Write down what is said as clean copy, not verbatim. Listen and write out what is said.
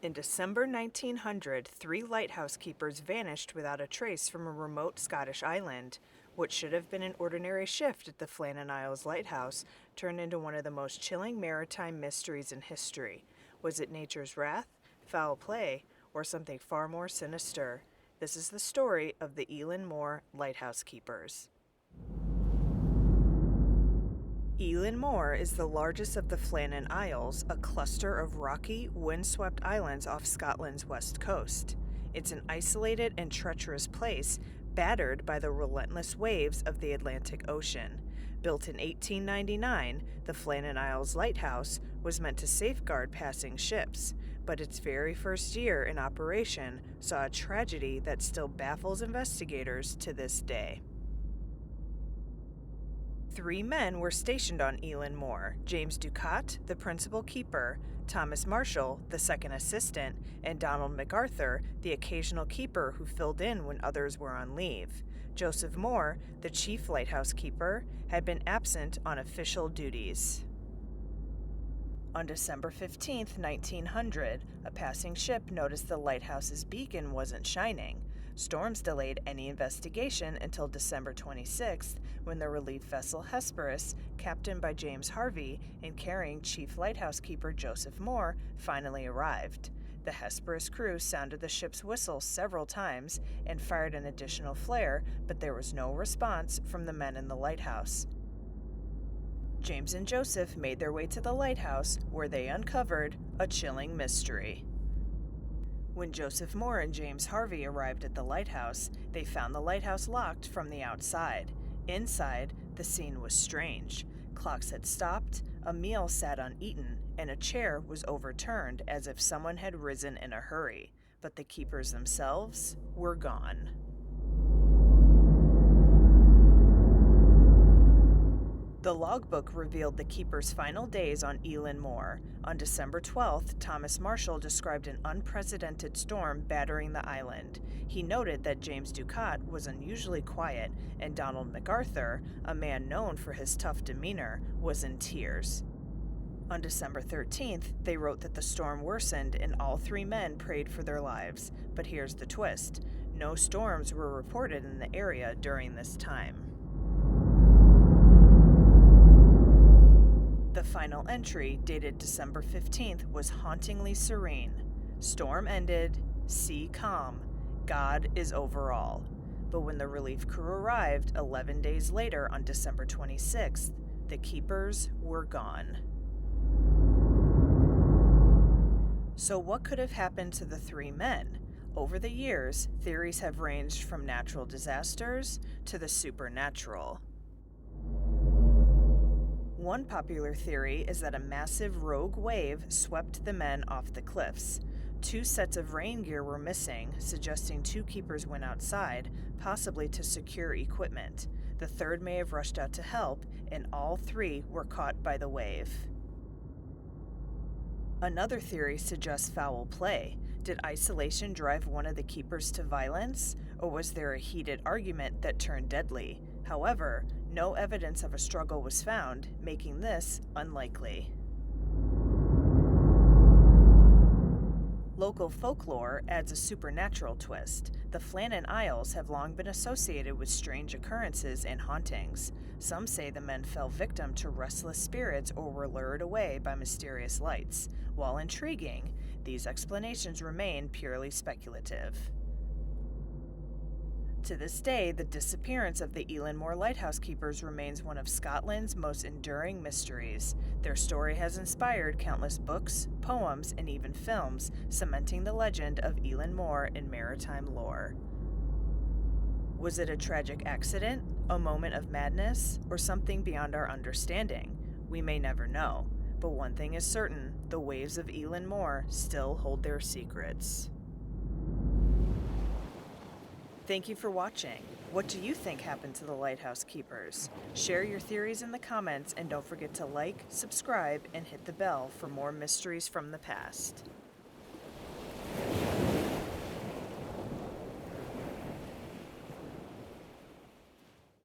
In December 1900, 3 lighthouse keepers vanished without a trace from a remote Scottish island. What should have been an ordinary shift at the Flannan Isles Lighthouse turned into one of the most chilling maritime mysteries in history. Was it nature's wrath, foul play, or something far more sinister? This is the story of the Eilean Mor Lighthouse keepers. Eilean Mor is the largest of the Flannan Isles, a cluster of rocky, windswept islands off Scotland's west coast. It's an isolated and treacherous place, battered by the relentless waves of the Atlantic Ocean. Built in 1899, the Flannan Isles Lighthouse was meant to safeguard passing ships, but its very first year in operation saw a tragedy that still baffles investigators to this day. 3 men were stationed on Eilean Mor: James Ducat, the principal keeper, Thomas Marshall, the second assistant, and Donald MacArthur, the occasional keeper who filled in when others were on leave. Joseph Moore, the chief lighthouse keeper, had been absent on official duties. On December 15, 1900, a passing ship noticed the lighthouse's beacon wasn't shining. Storms delayed any investigation until December 26th, when the relief vessel Hesperus, captained by James Harvey and carrying chief lighthouse keeper Joseph Moore, finally arrived. The Hesperus crew sounded the ship's whistle several times and fired an additional flare, but there was no response from the men in the lighthouse. James and Joseph made their way to the lighthouse, where they uncovered a chilling mystery. When Joseph Moore and James Harvey arrived at the lighthouse, they found the lighthouse locked from the outside. Inside, the scene was strange. Clocks had stopped, a meal sat uneaten, and a chair was overturned as if someone had risen in a hurry. But the keepers themselves were gone. The logbook revealed the keeper's final days on Eilean Mor. On December 12th, Thomas Marshall described an unprecedented storm battering the island. He noted that James Ducat was unusually quiet, and Donald MacArthur, a man known for his tough demeanor, was in tears. On December 13th, they wrote that the storm worsened and all 3 men prayed for their lives. But here's the twist: no storms were reported in the area during this time. The final entry, dated December 15th, was hauntingly serene. Storm ended, sea calm, God is over all. But when the relief crew arrived 11 days later on December 26th, the keepers were gone. So what could have happened to the 3 men? Over the years, theories have ranged from natural disasters to the supernatural. One popular theory is that a massive rogue wave swept the men off the cliffs. 2 sets of rain gear were missing, suggesting 2 keepers went outside, possibly to secure equipment. The 3rd may have rushed out to help, and all 3 were caught by the wave. Another theory suggests foul play. Did isolation drive one of the keepers to violence, or was there a heated argument that turned deadly? However, no evidence of a struggle was found, making this unlikely. Local folklore adds a supernatural twist. The Flannan Isles have long been associated with strange occurrences and hauntings. Some say the men fell victim to restless spirits or were lured away by mysterious lights. While intriguing, these explanations remain purely speculative. To this day, the disappearance of the Eilean Mor Lighthouse keepers remains one of Scotland's most enduring mysteries. Their story has inspired countless books, poems, and even films, cementing the legend of Eilean Mor in maritime lore. Was it a tragic accident, a moment of madness, or something beyond our understanding? We may never know, but one thing is certain: the waves of Eilean Mor still hold their secrets. Thank you for watching. What do you think happened to the lighthouse keepers? Share your theories in the comments, and don't forget to like, subscribe, and hit the bell for more mysteries from the past.